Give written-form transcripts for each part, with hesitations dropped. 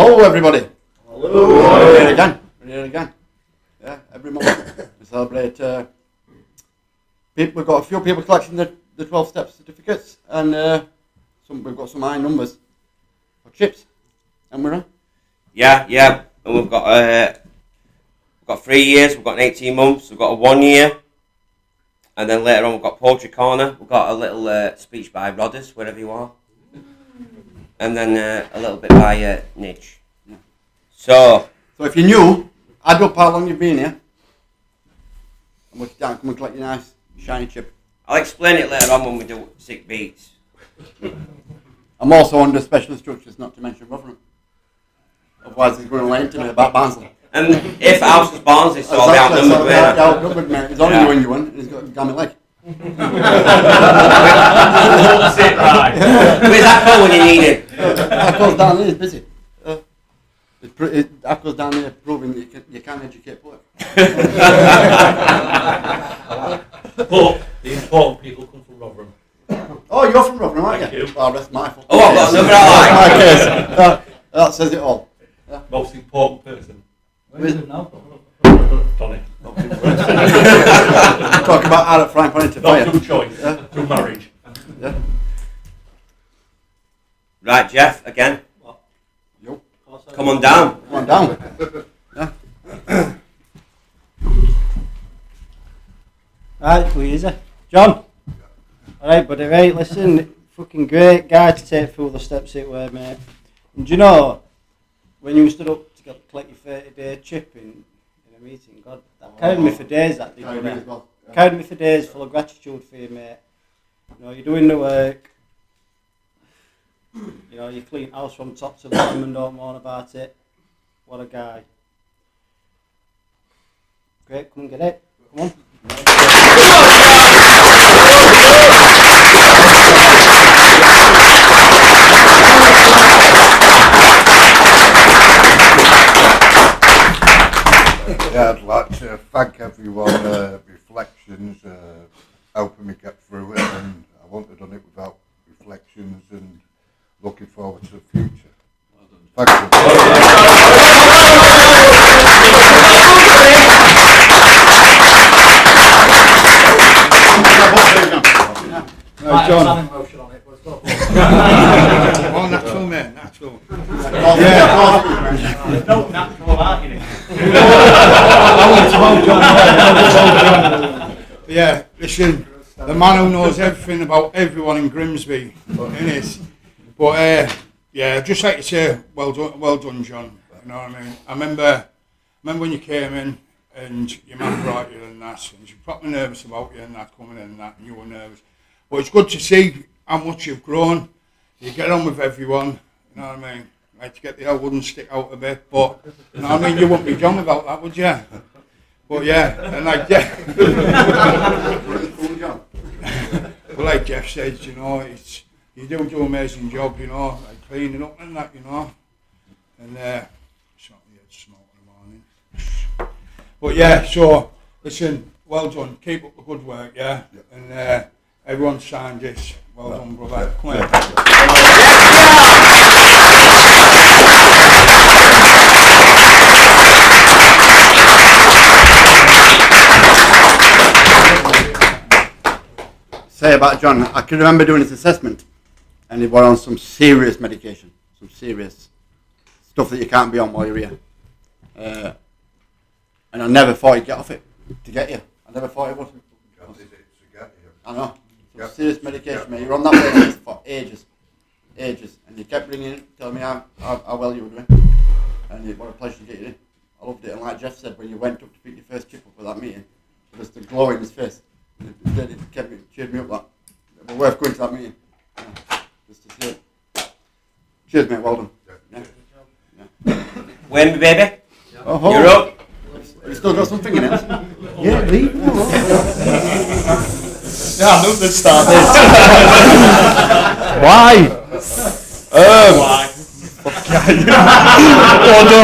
Hello, everybody. Hello. We're here again. Yeah, every month we celebrate. We've got a few people collecting the 12-step certificates, and we've got some high numbers for chips. And we're on. Yeah. And we've got 3 years. We've got 18 months. We've got a 1 year. And then later on we've got Poetry Corner. We've got a little speech by Rodders, wherever you are. And then a little bit by Nidge. Yeah. So if you're new, add up how long you've been here. And work it down. Come and collect your nice, shiny chip. I'll explain it later on when we do sick beats. I'm also under special instructions not to mention Rotherham. Otherwise he's going to lay into me about Barnsley. And if House was Barnsley, so I'll be outnumbered, mate. Outnumbered, mate. He's only you and you one, and he's got a gammy leg. Where's that phone when you need it? Akko's down there, he's busy. Akko's down there proving that you can educate poets. But the important people come from Rotherham. Oh, you're from Rotherham, aren't Thank you? you. Oh, that's my fault. Oh, I've got another I like. My case. That says it all. Yeah. Most important person. Where is it now? Tony. Talk about out at frying pan into Not fire. through choice, Yeah. through marriage. Yeah. Right, Jeff, again. Yo. Come on down. Come on down. Yeah. Right, please. John. Alright, buddy, right, listen, fucking great guy to take through the steps it were, mate. And do you know, when you stood up to collect your 30-day chip in a meeting, God, that carried me for days, that did, Carried me as well. Yeah. Carried me for days, full of gratitude for you, mate. You know, you're doing the work. You know, you clean house from top to bottom and don't moan about it. What a guy. Great, come and get it. Come on. Yeah, I'd like to thank everyone, Reflections, helping me get through it, and I wouldn't have done it without Reflections, and looking forward to the future. Thank Right, John. Emotion on it, but it's got Oh, natural, mate, natural. There's no natural art in it. Yeah, listen, the man who knows everything about everyone in Grimsby, innit? But yeah, I'd just like to say, well done, John. You know what I mean? I remember when you came in and your man brought you and that, and she was properly nervous about you and that coming in and that, and you were nervous. But it's good to see how much you've grown. You get on with everyone. You know what I mean? Like to get the old wooden stick out a bit, but you know what I mean. You wouldn't be John without that, would you? But yeah, and like but like Jeff said, you know, you do an amazing job, you know, like cleaning up and that, you know, and certainly it's smart in the morning. But yeah, so listen, well done, keep up the good work, yeah, and everyone signed this. Well done, brother. Come here. Say about John, I can remember doing his assessment, and he was on some serious medication, some serious stuff that you can't be on while you're here. And I never thought he'd get off it to get you. I never thought he would. I know. Some serious medication, mate. You were on that waiting list for ages, and you kept ringing it, telling me how well you were doing. And what a pleasure to get you in. I loved it, and like Jeff said, when you went up to pick your first chip up for that meeting, just the glow in his face. It cheered me up. That it was worth going to that meeting. Yeah, just to see it. Cheers, mate. Well done. Yeah. Win me, baby. Oh, You're up. Have you still got some fingernails? Yeah, leave. Yeah, I knew this started. Why? Why? Oh no,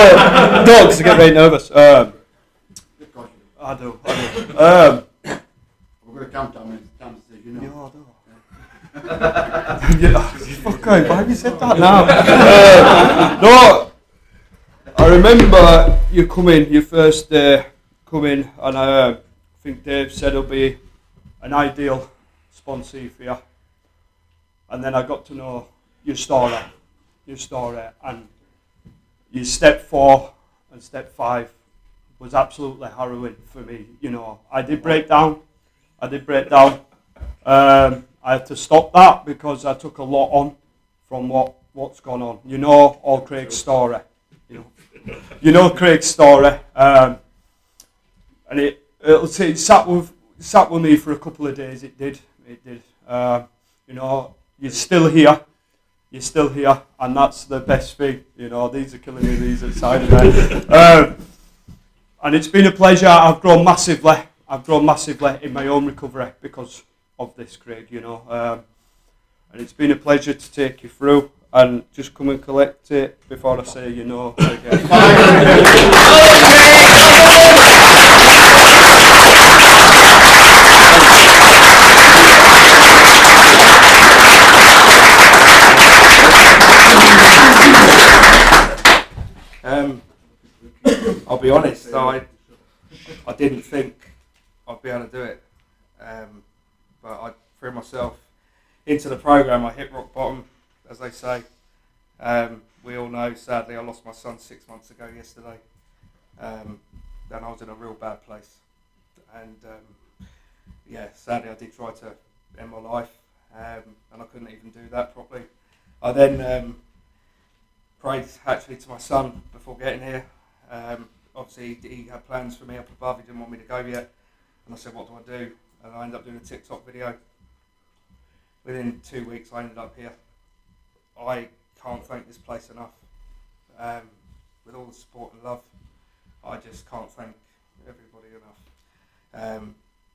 no, because I get very nervous. I do. We're going to count down, mate. Count says you know. No, I don't. Fuck, why have you said that now? No, I remember you come in, your first day come in, and I think Dave said it'll be an ideal sponsee for you. And then I got to know your story, and your step 4 and step 5 was absolutely harrowing for me. You know, I did break down. I had to stop that because I took a lot on from what's gone on. You know all Craig's story. You know Craig's story, and it sat with me for a couple of days. It did. You know, you're still here, and that's the best thing. You know, these are killing me. These outside of there, and it's been a pleasure. I've grown massively in my own recovery because of this, Craig. You know, and it's been a pleasure to take you through. And just come and collect it before I say you know again. I'll be honest, I didn't think I'd be able to do it, but I threw myself into the programme. I hit rock bottom, as they say. We all know, sadly, I lost my son 6 months ago yesterday. And I was in a real bad place. And sadly, I did try to end my life, and I couldn't even do that properly. I then prayed actually to my son before getting here. Obviously, he had plans for me up above. He didn't want me to go yet. And I said, what do I do? And I ended up doing a TikTok video. Within 2 weeks, I ended up here. I can't thank this place enough. With all the support and love, I just can't thank everybody enough.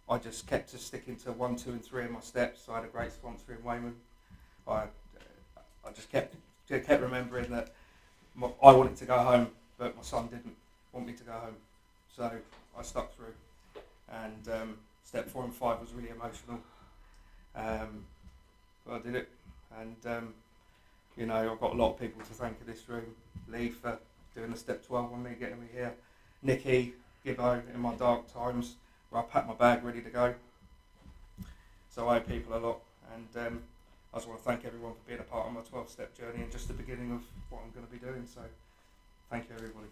I just kept sticking to 1, 2 and 3 of my steps. I had a great sponsor in Wayman. I just kept remembering that I wanted to go home, but my son didn't want me to go home. So I stuck through. And step 4 and 5 was really emotional. But I did it. And you know, I've got a lot of people to thank in this room. Lee for doing the step 12 on me, getting me here. Nikki, Gibbo in my dark times, where I packed my bag ready to go. So I owe people a lot, and I just want to thank everyone for being a part of my 12-step journey and just the beginning of what I'm going to be doing. So thank you, everybody.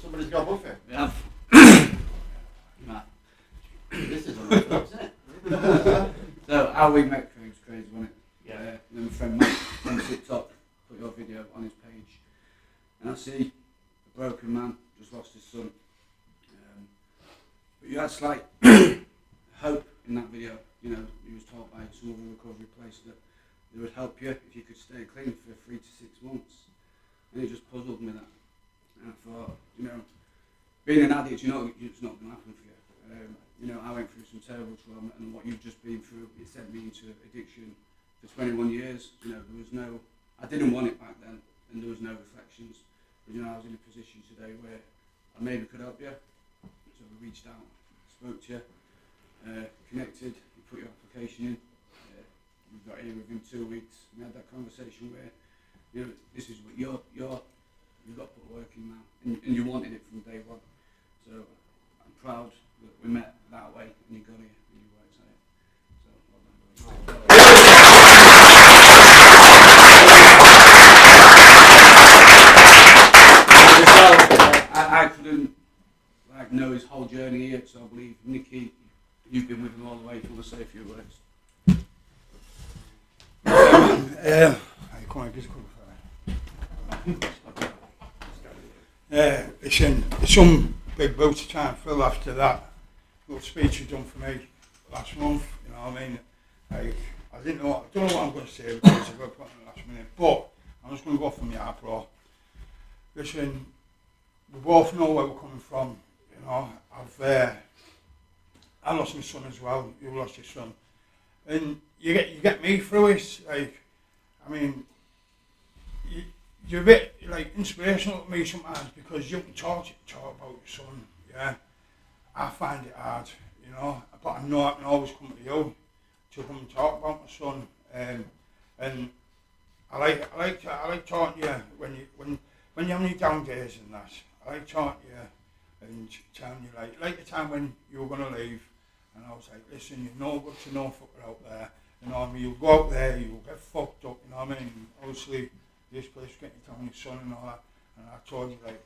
Somebody's got a buffet. Yeah. This is unorthodox, isn't it? So how we met Craig's crazy, wasn't it? Yeah. Then my friend Matt on TikTok put your video on his page, and I see a broken man just lost his son. But you had slight hope in that video. You know, he was told by some other recovery place that they would help you if you could stay clean for 3 to 6 months, and it just puzzled me that. And I thought, you know, being an addict, you know, it's not going to happen for you. You know, I went through some terrible trauma, and what you've just been through, it sent me into addiction for 21 years. You know, there was no, I didn't want it back then, and there was no reflections. But, you know, I was in a position today where I maybe could help you. So we reached out, spoke to you, connected, you put your application in. We got here within 2 weeks. We had that conversation where, you know, this is what you've got to put work in now, and you wanted it from day one. So I'm proud that we met that way, and you got here, and you worked at it. So well done. I couldn't know his whole journey here, so I believe Nikki, you've been with him all the way. If you want to say a few words. Listen, there's some big boots to try and fill after that little speech you done for me last month. You know what I mean? Like, I don't know what I'm going to say because I've got to put in the last minute, but I'm just going to go from the heart, bro. Listen, we both know where we're coming from. You know, I lost my son as well. You lost your son, and you get me through it. Like, I mean, you're a bit like inspirational to me sometimes because you can talk about your son, yeah. I find it hard, you know, but I know I can always come to you to come and talk about my son, and I like talking to you when you're having your down days and that. I like talking to you and telling you like the time when you were gonna leave, and I was like, listen, you're no good to no fucker out there, you know what I mean? You'll go out there, you'll get fucked up, you know what I mean? Obviously, this place getting you down your son and all that, and I told you like,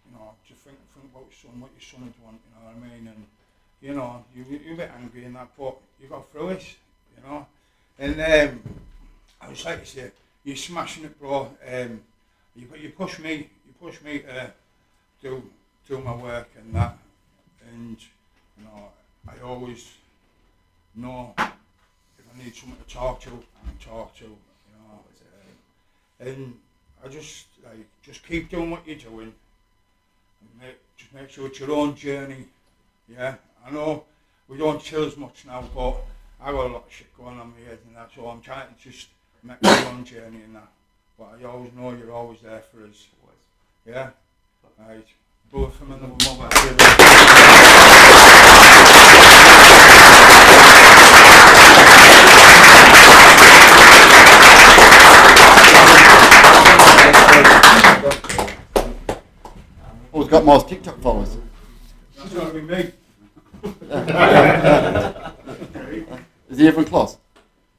you know, just think about your son, what your son would want, you know what I mean? And you know, you're a bit angry and that, but you got through it, you know. And I was like to say, you're smashing it, bro. You push me to do my work and that, and you know, I always know if I need someone to talk to, I can talk to, you know. And I just keep doing what you're doing. And just make sure it's your own journey. Yeah, I know we don't chill as much now, but I got a lot of shit going on in my head and that, so I'm trying to just make my own journey and that. But I always know you're always there for us. Yeah? Right. Both from another mother. Who's got most TikTok followers? That's got to be me. Is he even close?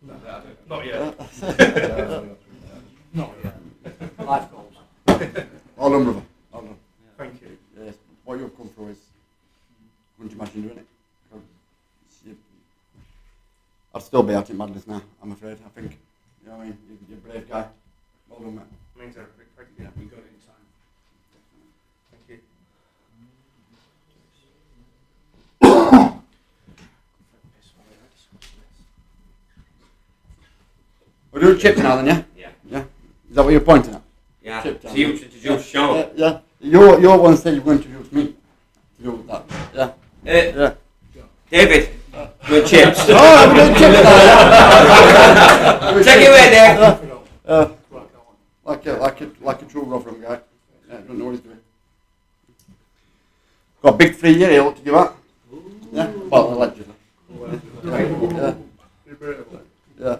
Not yet. Not yet. Life goals. All done, brother. All done. Thank you. Yes. What you've come through is, couldn't you imagine doing it? I'd still be out in madness now, I'm afraid. I think, you know what I mean? You're a brave guy. Well done, mate. Means everything. Thank you. Yeah, we got it in time. Thank you. We're doing chips now then, yeah? Yeah. Yeah? Is that what you're pointing at? Yeah. Chip So you introduce Sean. Yeah. Your one said you were going to introduce me to do that. Yeah. Yeah. David, with chips. Oh, I'm doing chips now. Take it away, Dave. Like a true Rotherham guy. Yeah, don't know what he's doing. Got a big 3 year deal to give out. Yeah, well, allegedly. Yeah. Yeah.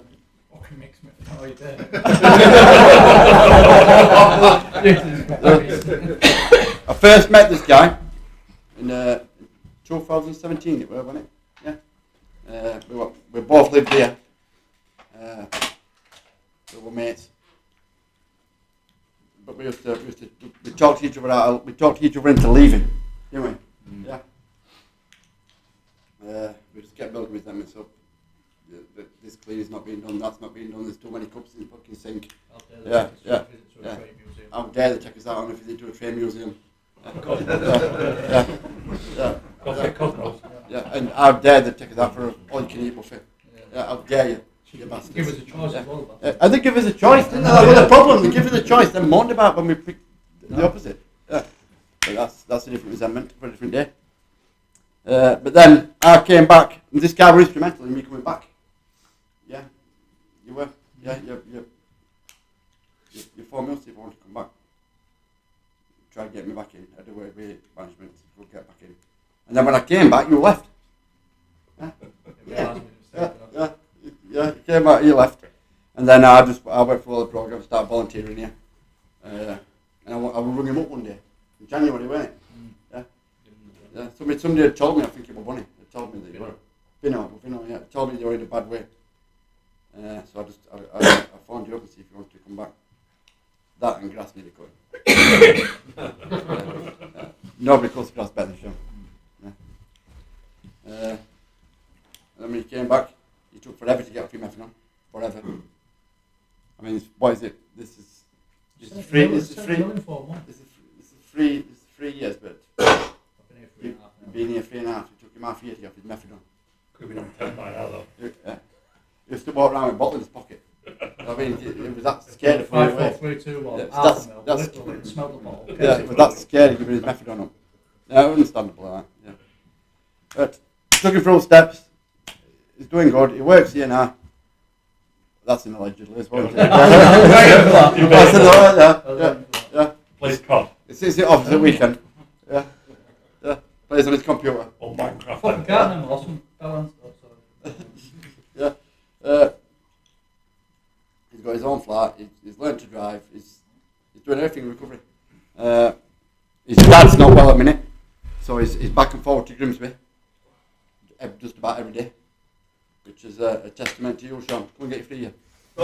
I first met this guy in 2017, it was, wasn't it? Yeah. We both lived here. We were mates. But we talked to each other out. We talked to each other into leaving, didn't we? Yeah. We just kept building resentments up. This clean is not being done. That's not being done. There's too many cups in the fucking sink. Yeah. How dare they take us out on a visit to a train museum? Yeah. And how dare they take us out for an all-you-can-eat buffet? Yeah. How dare you? You bastards. Give us a choice as well. And they give us a choice, didn't they? That was the problem. They give us a choice. They moaned about when we picked the opposite. Yeah. But that's a different resentment for a different day. But then I came back, and this guy was instrumental in me coming back. Yeah, you were. Yeah, you phoned me up if you wanted to come back. Try to get me back in. I had to work with management to get back in. And then when I came back, you left. Yeah, you came back, you left. And then I went through all the programs, started volunteering here. And I will ring him up one day. In January, wasn't it? Yeah. Somebody had told me, I think it was Bunny, they told me that you were. Vino, yeah. Told me you were in a bad way. So I phoned you up and see if you wanted to come back. That and grass nearly cut. Nobody cuts grass better than Sean. Yeah. And then when you came back, you took forever to get off your methadone. Forever. I mean, what is it? This is 3 years, but you've been here 3.5. It took him half a year to get off his methadone. Could have been on 10 by now, though. He used to walk around with a bottle in his pocket. I mean, it was that scary for me. 5, 4, 3, 2, 1. That's Smell the bottle. Yeah, it was that scary giving his methadone up. Yeah, understandable like that. Yeah. But took him through steps. He's doing good. He works here now. That's an allegedly as well. Yeah. Plays COD. It's the opposite weekend. Yeah. Plays on his computer. fucking can't anymore. Some balance. Yeah. He's got his own flat. He's learned to drive. He's doing everything in recovery. His dad's not well at the minute, so he's back and forward to Grimsby just about every day, which is a testament to you, Sean. Come and get your free here. To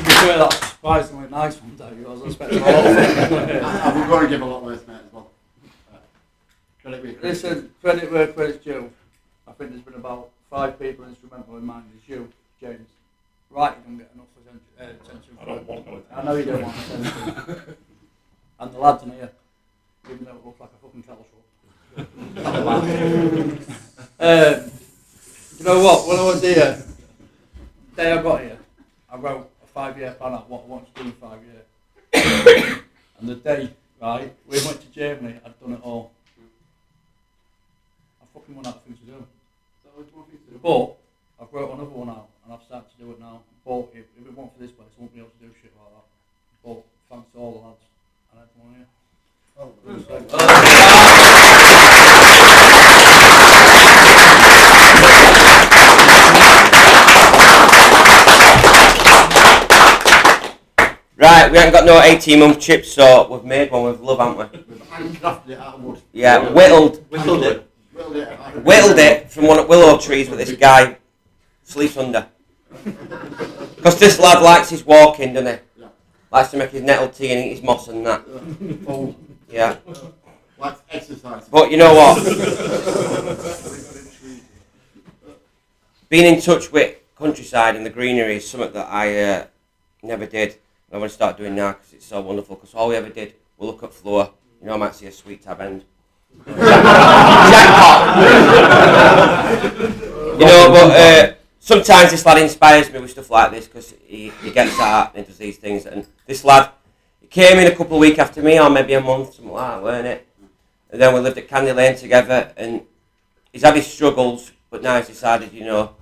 be fair, that's surprisingly nice one, Dave. I was expecting a lot of it. I'm going to give a lot less, mate, as well. Credit where credit's due. Listen, credit where credit's due. I think there's been about 5 people instrumental in mine. It's you, James. Right, you don't get enough attention. I don't want no attention. I know you don't want attention. And the lads in here, even though it looks like a fucking kettle truck. You know what? When I was here, the day I got here, I wrote a 5-year plan out what I wanted to do in 5 years. And the day, right, we went to Germany, I'd done it all. I fucking run out of things to do. But I've wrote another one out and I've started to do it now. But if it weren't for this place, I wouldn't be able to do shit like that. But thanks to all the lads and everyone here. Right, we haven't got no 18-month chips, so we've made one with love, haven't we? We've handcrafted it out of wood. Yeah, whittled it from one of willow trees that this guy sleeps under. Because this lad likes his walking, doesn't he? Yeah. Likes to make his nettle tea and eat his moss and that. Oh, Yeah. like exercise. But you know what? Being in touch with countryside and the greenery is something that I never did. I want to start doing now because it's so wonderful. Because all we ever did, we look at floor. You know, I might see a sweet tab end. Jackpot! You know, but sometimes this lad inspires me with stuff like this because he gets out and does these things. And this lad, he came in a couple of weeks after me, or maybe a month, something like that, weren't it? And then we lived at Candy Lane together, and he's had his struggles, but now he's decided, you know,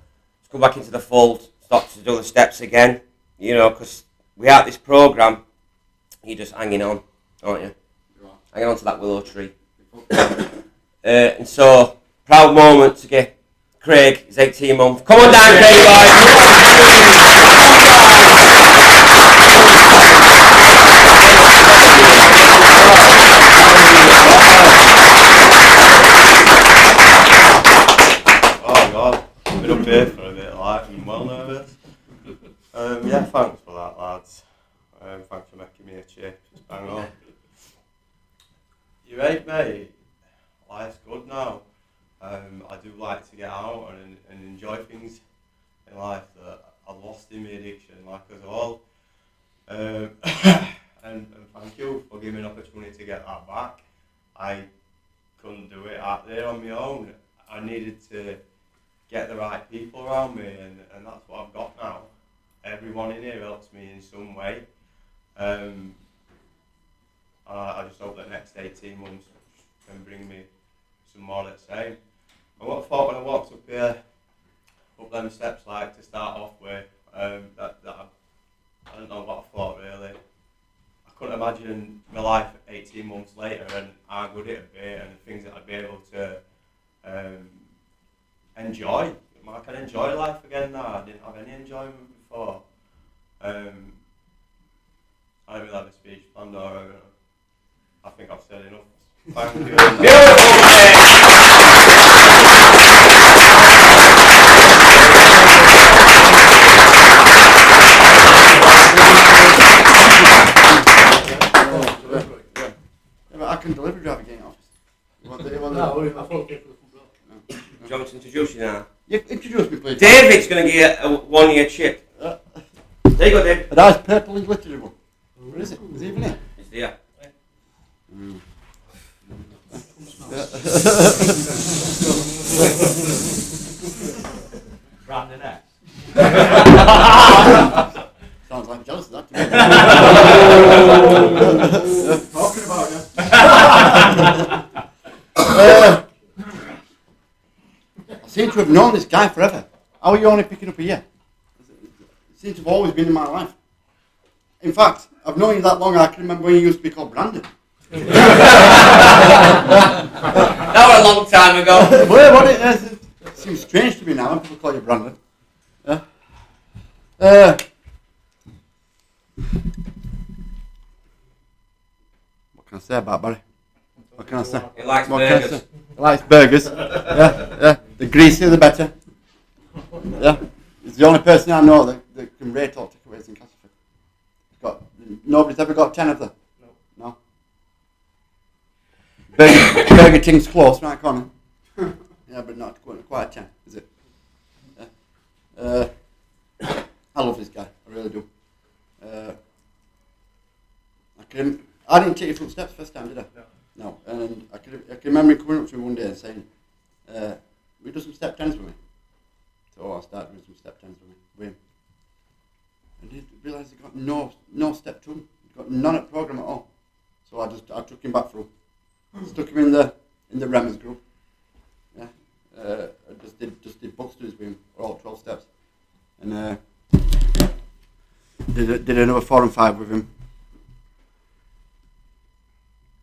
to come back into the fold, start to do the steps again, you know, because without this programme, you're just hanging on, aren't you? Hanging on to that willow tree. And so, proud moment to get Craig, his 18 months. Come on down, Craig, Oh God, I've been up here for a bit, like, I'm well nervous. Yeah, thanks for that, lads. Thanks for making me a chip. It's bang on. You're right, mate. Life's good now. I do like to get out and enjoy things in life that I lost in my addiction, like us all. And thank you for giving me an opportunity to get that back. I couldn't do it out there on my own. I needed to get the right people around me, and that's what I've got now. Everyone in here helps me in some way. I just hope that next 18 months can bring me some more of the same. And what I thought when I walked up here, up them steps like to start off with, I don't know what I thought really. I couldn't imagine my life 18 months later and how good it'd be and the things that I'd be able to enjoy. I can enjoy life again now. I didn't have any enjoyment before. I don't really have a speech planned or I think I've said enough. Thank you. I can deliver drive again, office. You want the, I thought people Do you want me to introduce you now? You introduce me, please. David's going to get a 1-year chip. There you go, Dave. A nice purple and glittery one. Where is it? Is it even here? It's there. round the neck. Sounds like jealous of that to me. Talking about you. I seem to have known this guy forever. How are you only picking up a year? It seems to have always been in my life. In fact, I've known you that long, I can remember when you used to be called Brandon. That was a long time ago. Well, what it seems strange to me now when people call you Brandon. Yeah. What can I say about Barry? What can I say? He likes What can I burgers. say? He likes burgers. Yeah. The greasier the better. Yeah. He's the only person I know that can rate all takeaways in Castleford. Nobody's ever got 10 of them. No. Burger King's close, right, Connor? Yeah, but not quite 10, is it? Yeah. I love this guy, I really do. I didn't take your footsteps first time, did I? No. And I can remember him coming up to me one day and saying, "Will you do some step tens with me?" So I started doing some step tens with him. And he realised he got no step to him. He got none at program at all. So I took him back through. Stuck him in the Remmers group. Yeah. I just did Bucksters with him, all 12 steps. And did another 4 and 5 with him.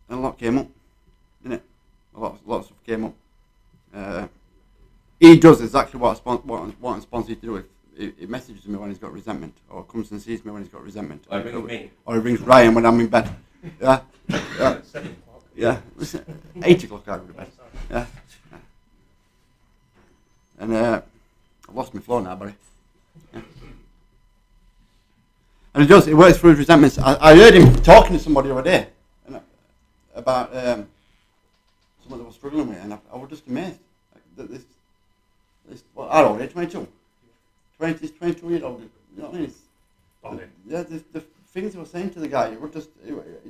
And a lot came up, didn't it? A lot of stuff came up. He does exactly what I'm sponsored to do. He messages me when he's got resentment, or comes and sees me when he's got resentment. Or he rings me. Or he rings Ryan when I'm in bed. Yeah. Yeah. Listen, 8 o'clock I go to bed. Yeah. And I've lost my flow now, Barry. Yeah. And he works through his resentments. I heard him talking to somebody the other day about someone that was struggling with it, and I was just amazed that this how old are you? 22? 22-year-old, you know what I mean? The things he was saying to the guy, it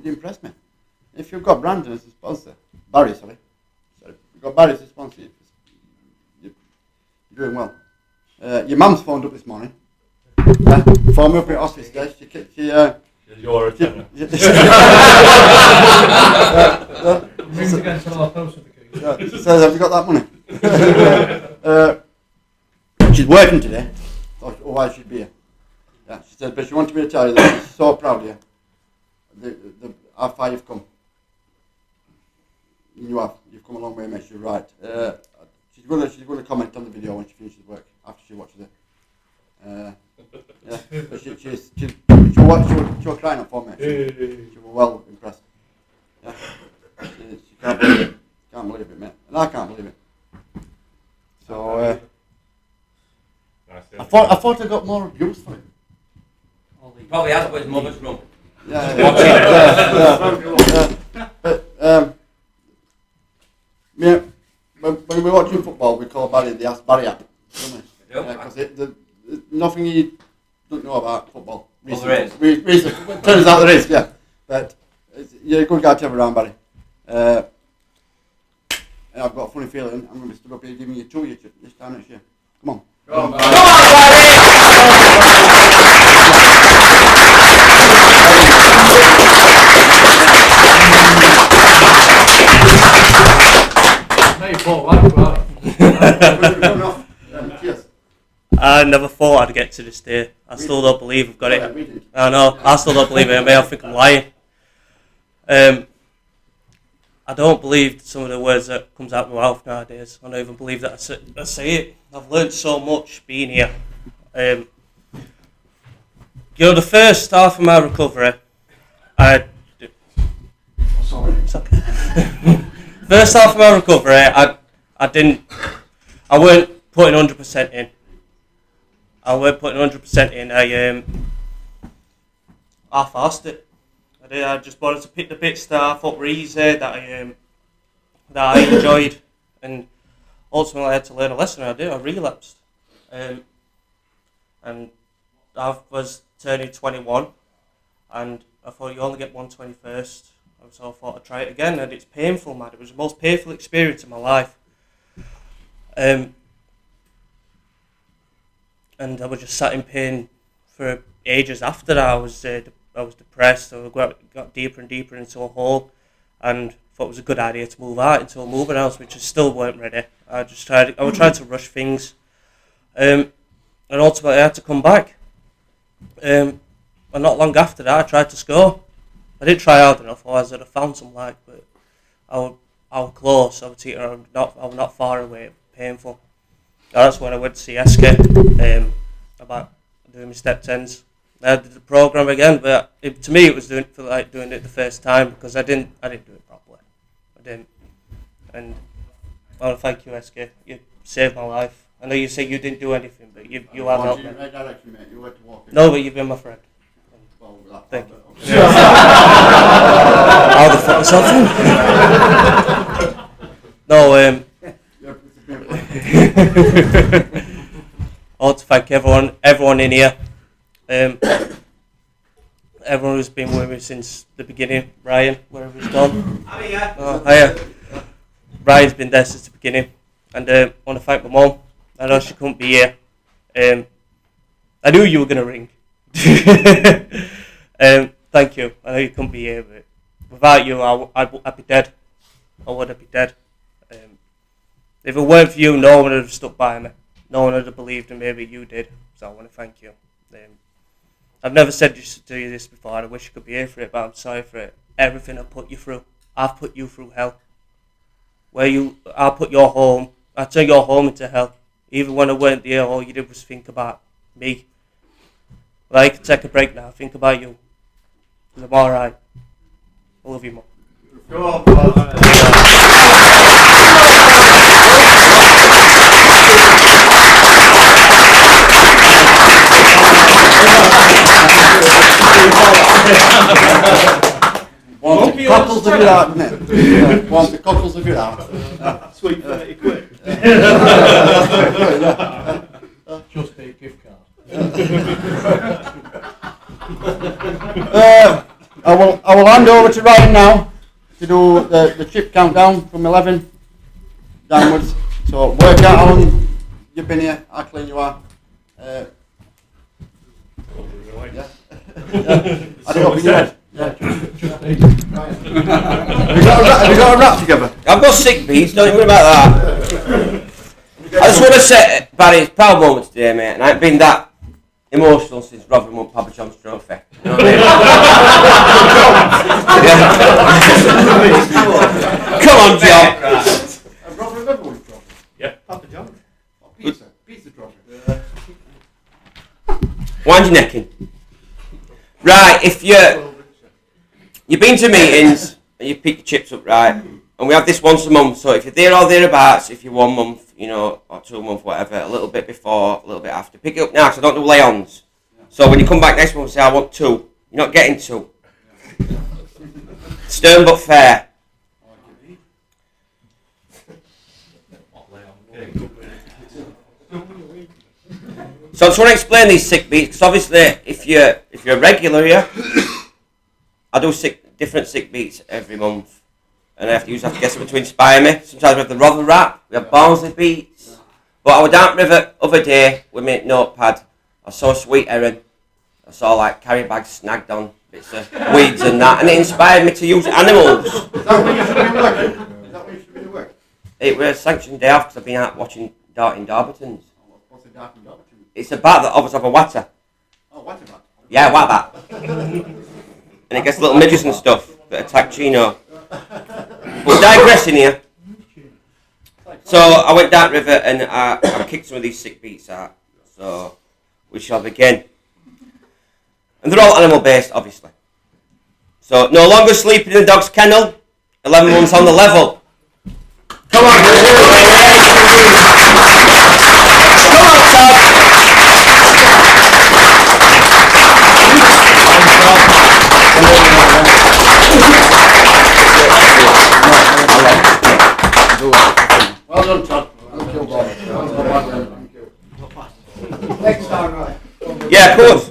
impressed me. If you've got Brandon as a sponsor, Barry, sorry, you've got Barry as a sponsor, you're doing well. Your mum's phoned up this morning. Phoned me up at office there. You're a tenor. Says, have you got that money? She's working today, otherwise she'd be here. Yeah, she said, but she wanted me to tell you that she's so proud of you. How far you've come. You've come a long way, mate. You're right. She's gonna comment on the video when she finishes work, after she watches it. Yeah, but she was crying up for me. She was well impressed. Yeah, she can't believe it. Can't believe it, mate. And I can't believe it. So I thought I got more abuse for it. He probably has got his mother's room. Yeah. When we're watching football, we call Barry the Ask Barry app, don't we? Because there's nothing he doesn't know about football. Well, there is. It turns out there is, yeah. But you're a good guy to have around, Barry. And I've got a funny feeling I'm going to be stood up here giving you 2 years this time next year. Come on. Come on, Barry! I never thought I'd get to this day. I still don't believe I've got it. I know, I still don't believe it. I think I'm lying. I don't believe some of the words that comes out of my mouth nowadays. I don't even believe that I say it. I've learned so much being here. The first half of my recovery, it's okay. First half of my recovery, I weren't putting 100% in. I weren't putting 100% in. I half-assed it. I just wanted to pick the bits that I thought were easy, that I enjoyed, and ultimately I had to learn a lesson. I relapsed, and I was turning 21, and I thought you only get one 21st, so I thought I'd try it again, and it's painful, man. It was the most painful experience of my life. And I was just sat in pain for ages after that. I was depressed. I got deeper and deeper into a hole, and thought it was a good idea to move out into a moving house, which I still weren't ready. I was trying to rush things. and ultimately I had to come back. And not long after that, I tried to score. I didn't try hard enough, otherwise I'd have found some light. But I was close. I was not far away. Painful. That's when I went to see SK about doing my step 10s. I did the program again, but to me it was doing it the first time because I didn't do it properly. I didn't. And I want to thank you, SK. You saved my life. I know you say you didn't do anything, but you have helped me. Right direction, mate. You were to walk in. No, but you've been my friend. Well, Thank you. How the fuck is that? No, I want to thank everyone in here. Everyone who's been with me since the beginning. Brian, wherever he's gone. Hiya. Brian's been there since the beginning. And I want to thank my mum. I know she couldn't be here. I knew you were going to ring. Thank you. I know you couldn't be here, but without you, I'd be dead. I would have been dead. If it weren't for you, no one would have stuck by me. No one would have believed in me, but you did. So I want to thank you. I've never said to you this before, and I wish I could be here for it, but I'm sorry for it. Everything I put you through, I've put you through hell. I'll put your home, I turn your home into hell. Even when I weren't there, all you did was think about me. Well, I can take a break now, think about you. Because I'm alright. I love you, Mum. Go on, Want the cockles of your heart, innit? Want the cockles of your heart. Sweet 30 quid. Just a gift card. I will hand over to Ryan now to do the chip countdown from 11 downwards. So work out how long you've been here, how clean you are. Yeah. I don't know if you're ready. Yeah. Have you got a rap together? I've got sick beats, don't you worry about that. I just want to say, Barry, it's a proud moment today, mate, and I ain't been that emotional since Rotherham won Papa John's trophy. You know what I mean? Come on, John. Rotherham ever won trophy? Yeah, Papa John's. Pizza trophy. Wind your neck in. Right, if you've been to meetings and you pick your chips up, right, and we have this once a month, so if you're there or thereabouts, if you're 1 month, you know, or 2 months, whatever, a little bit before, a little bit after, pick it up now, because I don't do lay-ons. So when you come back next month and say, I want 2, you're not getting 2. Stern but fair. So I just want to explain these sick beats, because obviously if you're a regular here, I do different sick beats every month. And I have to guess them to inspire me. Sometimes we have the Rother rap, we have Barnsley beats. But I was down river other day with my notepad. I saw Sweet Erin. I saw like carry bags snagged on bits of weeds and that, and it inspired me to use animals. Is that when you should be working? Is that when you should be working? It was a sanctioned day off because I've been out watching Darting Darbietons. What's the Darting Darbietons? It's about the obvious of a watter. Oh, what about? Yeah, what that? And it gets little midgets and stuff that attack Chino. But digressing here. So I went down river and I kicked some of these sick beats out. So we shall begin. And they're all animal based, obviously. So no longer sleeping in the dog's kennel. 11 months on the level. Come on, Well done, Todd. Thank you, boy. Next time, right? Yeah, of course.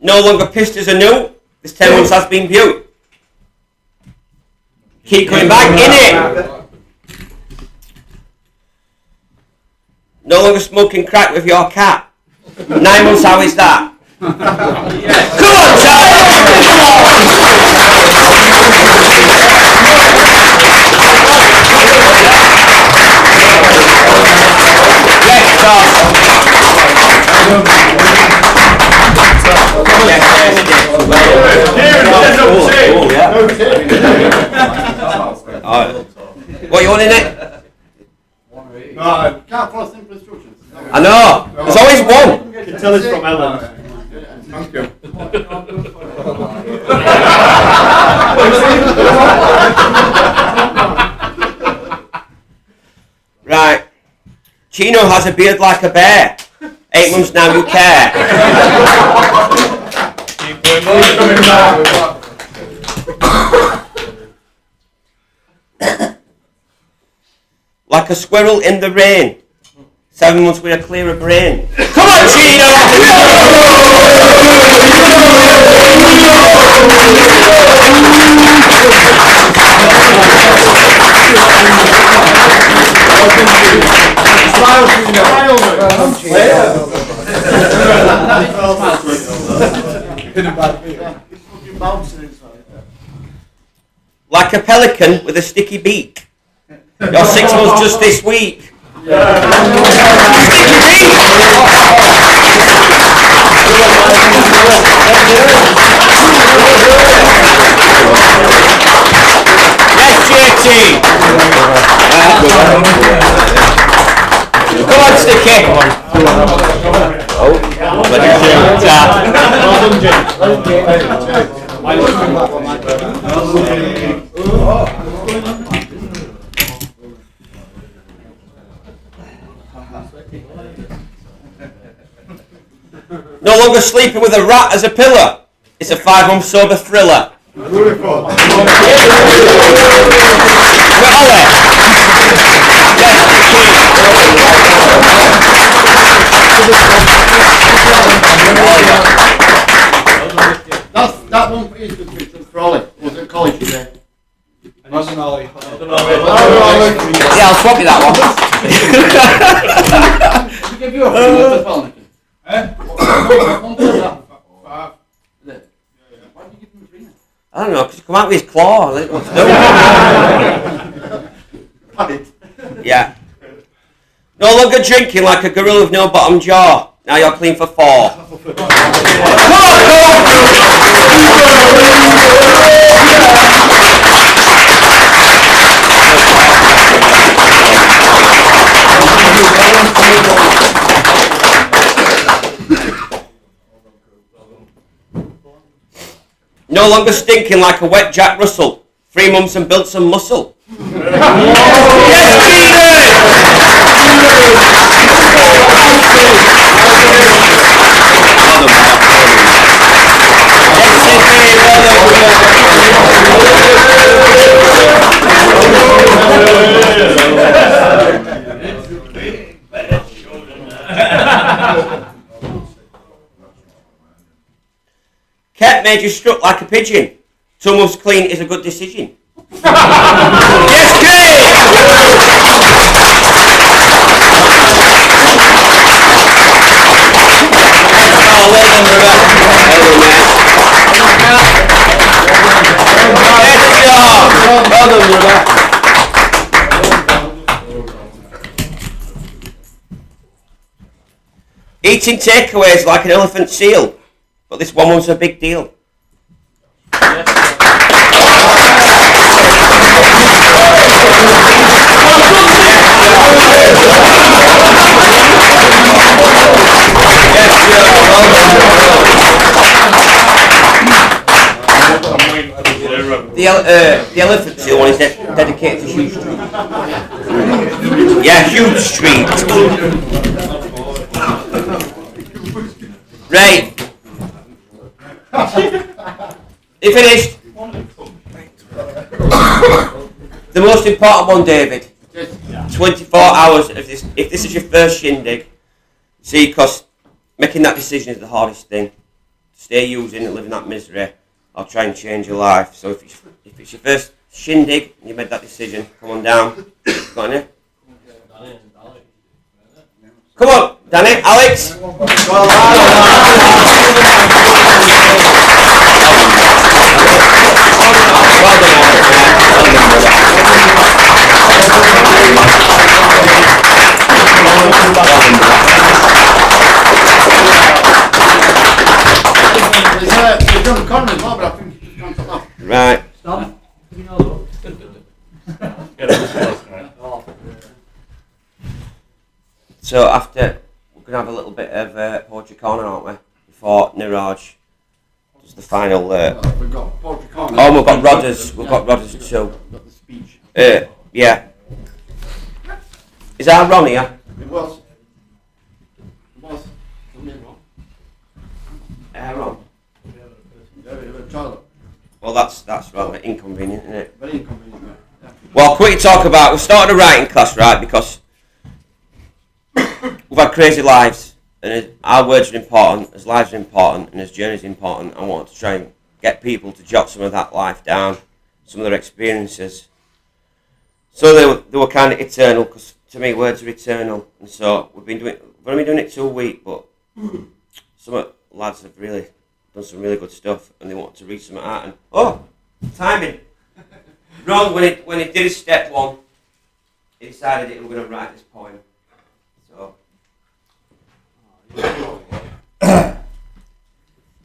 No longer pissed as a new. This 10 months has been viewed. Keep coming back in it. No longer smoking crack with your cat. 9 months, how is that? Come on, Charles! What you want in it? No, can't follow simple instructions. I know. There's always one. You can tell it's from Ellen. Thank you. Right. Chino has a beard like a bear. 8 months now, you care. Like a squirrel in the rain. 7 months with a clearer brain. Come on, Chino! Like a pelican with a sticky beak. You're 6 months just this week. Sticky beak! Yes, JT! Come on, Sticky! No longer sleeping with a rat as a pillar. It's a 5-month sober thriller. Beautiful. That one for Eastern Pictures for Ollie. Was it college today? Yeah, I'll swap you that one. Did give you a free one as well, Nicky? One for that. Is it? Why did you give him a free one? I don't know, because he come out with his claw. I don't know what to do. Yeah. No longer drinking like a gorilla with no bottom jaw. Now you're clean for 4. No longer stinking like a wet Jack Russell. 3 months and built some muscle. Yes, Cat made you struck like a pigeon. 2 months clean is a good decision. Yes, Kate! Oh, well done, brother. Well done, brother. Eating takeaways like an elephant seal. But this one was a big deal. The elephant seal one is dedicated to Hugh Street. Yeah, Hugh Street. Right. You finished? The most important one, David. 24 hours of this. If this is your first shindig, see, because making that decision is the hardest thing. Stay using and living that misery. I'll try and change your life. So if it's your first shindig and you made that decision, come on down. Got any? Come on, Danny, Alex. Right. Stop. Give me another one. So after, we're going to have a little bit of Poetry Corner, aren't we? Before Niraj does the final... We've got Poetry Corner. Oh, we've got Rodders. We've got Rodders too. We've got the speech. Yeah. Is that Ron here? It was. It was. Ron. Yeah, we were toilet. Well, that's rather inconvenient, isn't it? Very inconvenient, mate. Yeah. Well, quick talk about, we started a writing class, right, because we've had crazy lives, and as our words are important, as lives are important, and as journeys are important. I wanted to try and get people to jot some of that life down, some of their experiences. So they were kind of eternal, because to me, words are eternal, and so we've only been doing it 2 weeks, but some of the lads have really done some really good stuff, and they want to read some out, and timing. Ron, when he did his step 1, he decided that he was going to write this poem.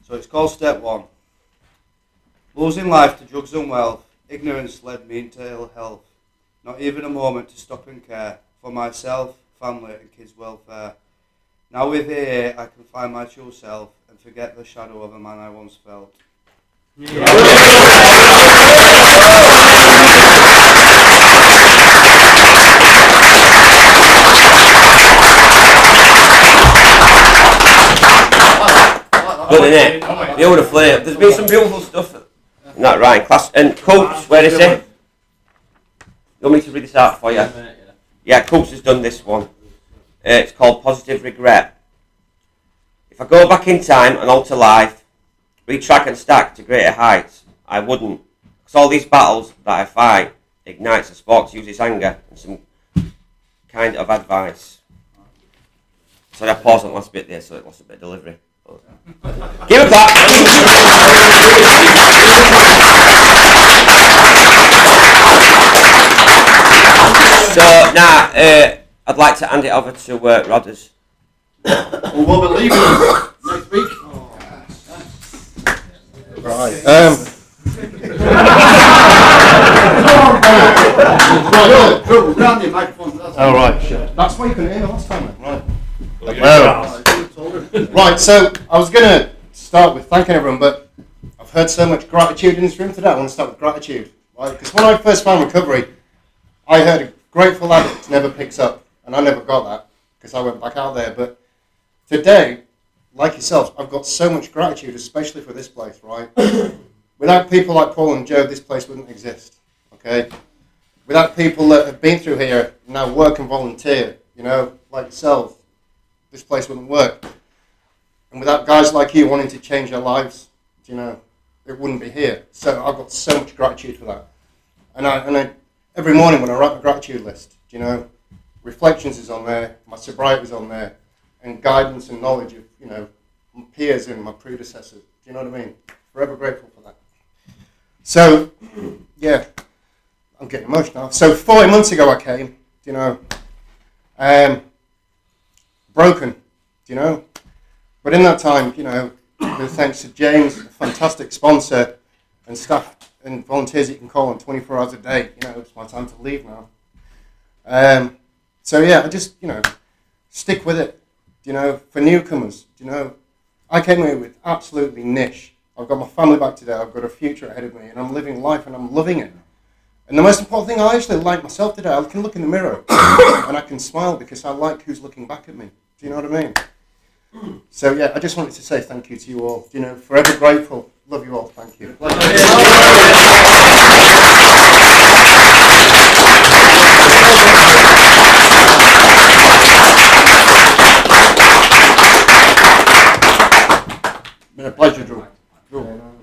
So it's called Step 1. Losing life to drugs and wealth, ignorance led me into ill health. Not even a moment to stop and care for myself, family and kids' welfare. Now with here I can find my true self and forget the shadow of a man I once felt. Good, isn't it? Beautiful, innit? There's been some beautiful stuff in that writing class. And Coops, where is he? You want me to read this out for you? Yeah, Coops has done this one. It's called Positive Regret. If I go back in time and alter life, retrack and stack to greater heights, I wouldn't. Because all these battles that I fight ignites a spark to use its anger and some kind of advice. Sorry, I paused on the last bit there, so it lost a bit of delivery. Give it back! So now, I'd like to hand it over to Rodders. We will be leaving next week. Right. Round your microphone. Oh, right. That's why you couldn't hear me last time, then. Right. Right, so I was going to start with thanking everyone, but I've heard so much gratitude in this room today. I want to start with gratitude. Right? Because when I first found recovery, I heard a grateful addict never picks up, and I never got that because I went back out there. But today, like yourselves, I've got so much gratitude, especially for this place, right? Without people like Paul and Joe, this place wouldn't exist, okay? Without people that have been through here, now work and volunteer, like yourselves, this place wouldn't work. And without guys like you wanting to change our lives, it wouldn't be here. So I've got so much gratitude for that. And I every morning when I write my gratitude list, reflections is on there, my sobriety is on there, and guidance and knowledge of, my peers and my predecessors. Do you know what I mean? Forever grateful for that. So, yeah, I'm getting emotional. So 40 months ago I came, broken, But in that time, with thanks to James, a fantastic sponsor, and staff and volunteers you can call on 24 hours a day, it's my time to leave now. So yeah, I just, stick with it, for newcomers, I came here with absolutely niche. I've got my family back today, I've got a future ahead of me, and I'm living life and I'm loving it. And the most important thing, I actually like myself today. I can look in the mirror and I can smile because I like who's looking back at me. Do you know what I mean? So yeah, I just wanted to say thank you to you all. Forever grateful. Love you all. Thank you. Been a pleasure, Drew.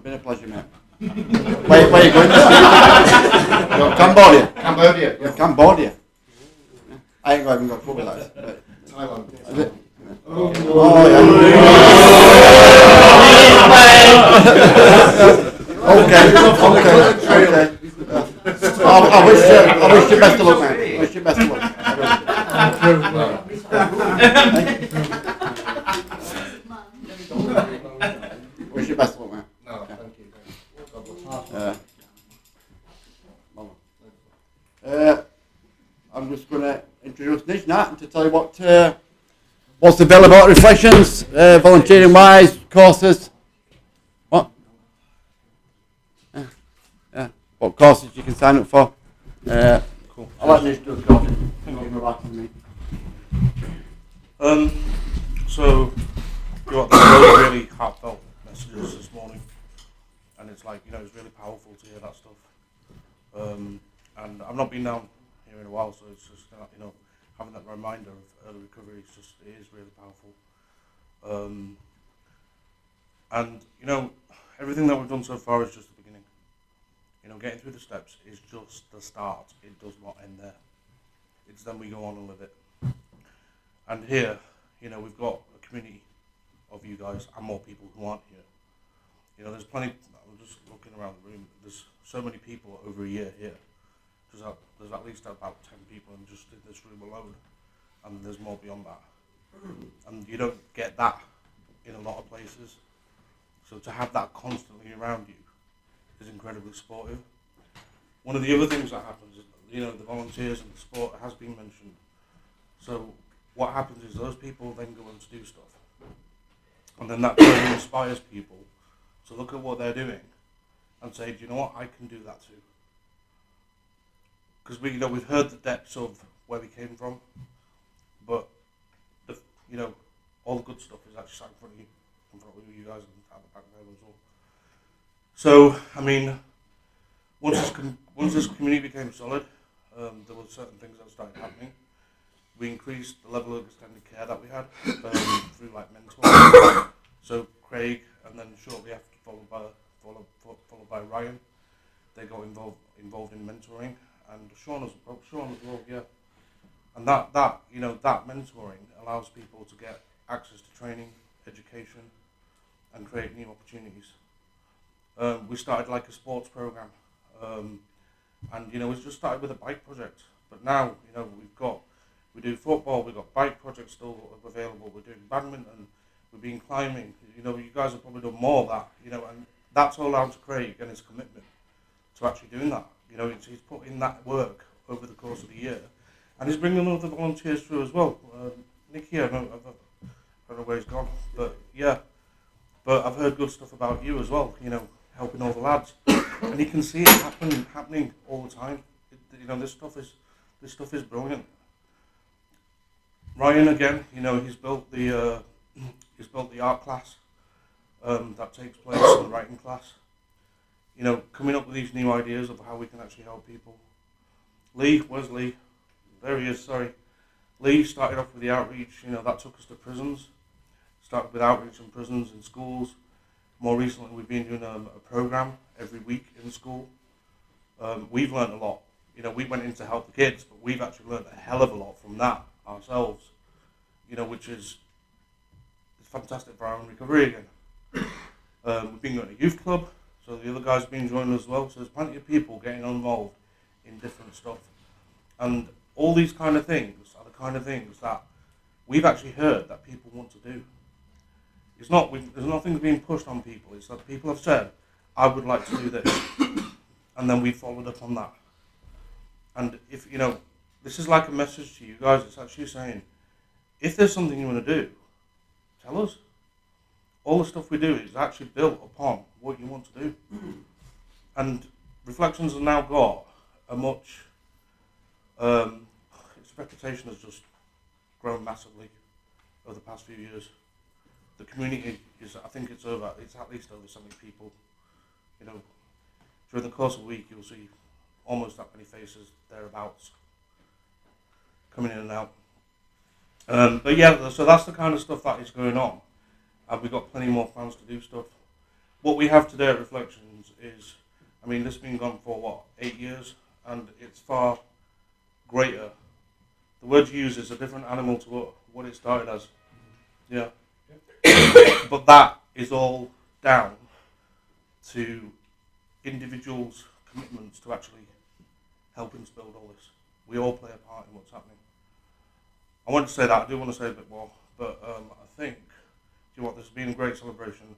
Been a pleasure, mate. Where are you going? Cambodia. Cambodia. Yeah. Cambodia. I ain't even got football lads. Thailand. Is it? Oh yeah. Okay. I wish you best of luck, man. I wish you best of luck. Wish you best of luck, man. No, thank you. I'm just going to introduce Nish now and to tell you what What's available at Reflections, volunteering wise, courses? What? Yeah. What courses you can sign up for? Cool. I like this to go. Back to me. So you got the really heartfelt messages this morning, and it's like, you know, it's really powerful to hear that stuff. And I've not been down here in a while, so it's just, you know, having that reminder of early recovery is just, it is really powerful. And you know, everything that we've done so far is just the beginning. You know, getting through the steps is just the start. It does not end there. It's then we go on and live it. And here, you know, we've got a community of you guys and more people who aren't here. You know, there's plenty. I'm just looking around the room. There's so many people over a year here. There's at least about 10 people in just in this room alone, and there's more beyond that. And you don't get that in a lot of places. So to have that constantly around you is incredibly supportive. One of the other things that happens is, you know, the volunteers and the sport has been mentioned. So what happens is those people then go on to do stuff, and then that really inspires people to look at what they're doing and say, do you know what, I can do that too. Because we've heard the depths of where we came from, but all the good stuff is actually sat in front of you guys and at the back there as well. So I mean, once this community became solid, there were certain things that started happening. We increased the level of extended care that we had through like mentoring. So Craig, and then shortly after, followed by Ryan, they got involved in mentoring, and Sean as well, yeah. And that mentoring allows people to get access to training, education, and create new opportunities. We started like a sports program, and you know, we just started with a bike project, but now, you know, we do football, we've got bike projects still available, we're doing badminton, we've been climbing, you know, you guys have probably done more of that, you know, and that's all down to Craig and his commitment to actually doing that. You know, he's put in that work over the course of the year, and he's bringing other volunteers through as well. Nicky, I don't know where he's gone, but yeah, but I've heard good stuff about you as well, you know, helping all the lads, and you can see it happening all the time. You know, this stuff is brilliant. Ryan, again, you know, he's built the art class that takes place in the writing class. You know, coming up with these new ideas of how we can actually help people. Lee, where's Lee? There he is, sorry. Lee started off with the outreach, you know, that took us to prisons. Started with outreach in prisons and schools. More recently, we've been doing a program every week in school. We've learned a lot. You know, we went in to help the kids, but we've actually learned a hell of a lot from that ourselves. You know, which is fantastic for our own recovery again. We've been going to youth club, so the other guys have been joining as well. So there's plenty of people getting involved in different stuff. And all these kind of things are the kind of things that we've actually heard that people want to do. It's not, there's nothing being pushed on people. It's that people have said, I would like to do this. And then we followed up on that. And if, you know, this is like a message to you guys. It's actually saying, if there's something you want to do, tell us. All the stuff we do is actually built upon what you want to do. And Reflections has now got a much, its reputation has just grown massively over the past few years. The community is, I think it's at least over 70 people. You know, during the course of a week, you'll see almost that many faces thereabouts coming in and out. But yeah, so that's the kind of stuff that is going on. And we've got plenty more plans to do stuff. What we have today at Reflections is, I mean, this has been gone for 8 years, and it's far greater. The word you use is a different animal to what it started as. Yeah. But that is all down to individuals' commitments to actually helping to build all this. We all play a part in what's happening. I want to say that, I do want to say a bit more, but I think, do you know what, this has been a great celebration.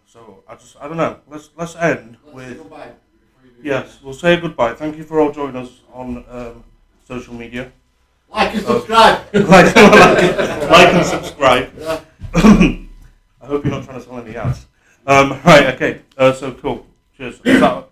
So I don't know, let's end with, yes, we'll say goodbye. Thank you for all joining us on social media. Like and subscribe. like and subscribe. Yeah. I hope you're not trying to sell any ads. Right, okay. So cool. Cheers. Is that